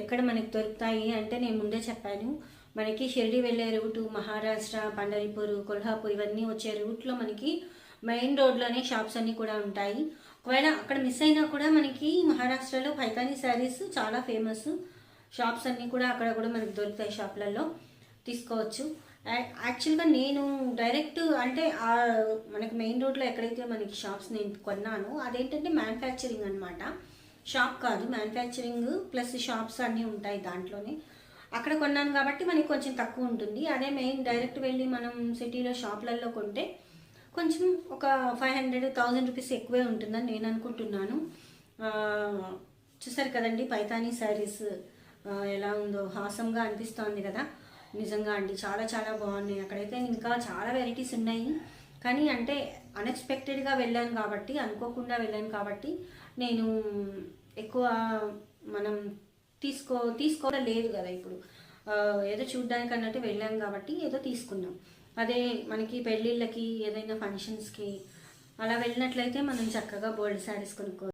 ఎక్కడ మనకి దొరుకుతాయి అంటే నేను ముందే చెప్పాను, మనకి షిరిడి వెళ్ళే రూటు, మహారాష్ట్ర, పండరిపూర్, కొల్హాపూర్ ఇవన్నీ వచ్చే రూట్లో మనకి మెయిన్ రోడ్లోనే షాప్స్ అన్నీ కూడా ఉంటాయి. ఒకవేళ అక్కడ మిస్ అయినా కూడా మనకి మహారాష్ట్రలో పైతానీ శారీస్ చాలా ఫేమస్. షాప్స్ అన్నీ కూడా అక్కడ కూడా మనకి దొరుకుతాయి, షాప్లలో తీసుకోవచ్చు. యాక్చువల్గా నేను డైరెక్ట్ అంటే మనకి మెయిన్ రోడ్లో ఎక్కడైతే మనకి షాప్స్ నేను కొన్నానో అదేంటంటే మ్యానుఫ్యాక్చరింగ్ అనమాట, షాప్ కాదు, మ్యానుఫ్యాక్చరింగ్ ప్లస్ షాప్స్ అన్నీ ఉంటాయి దాంట్లోనే. అక్కడ కొన్నాను కాబట్టి మనకి కొంచెం తక్కువ ఉంటుంది. అదే మెయిన్ డైరెక్ట్ వెళ్ళి మనం సిటీలో షాప్లలో కొంటే కొంచెం ఒక 500-1000 రూపీస్ ఎక్కువే ఉంటుందని నేను అనుకుంటున్నాను. చూసారు కదండి పైతానీ శారీస్ ఎలా ఉందో, హాసంగా అనిపిస్తోంది కదా. నిజంగా అండి చాలా చాలా బాగున్నాయి. అక్కడైతే ఇంకా చాలా వెరైటీస్ ఉన్నాయి. కానీ అంటే అన్ఎక్స్పెక్టెడ్గా వెళ్ళాను కాబట్టి, అనుకోకుండా వెళ్ళాను కాబట్టి నేను ఎక్కువ మనం తీసుకోవడం లేదు కదా ఇప్పుడు. ఏదో చూడ్డానికి అన్నట్టు వెళ్ళాం కాబట్టి ఏదో తీసుకున్నాం. అదే మనకి పెళ్ళిళ్ళకి ఏదైనా ఫంక్షన్స్కి అలా వెళ్ళినట్లయితే మనం చక్కగా బోల్డ్ శారీస్ కొనుక్కో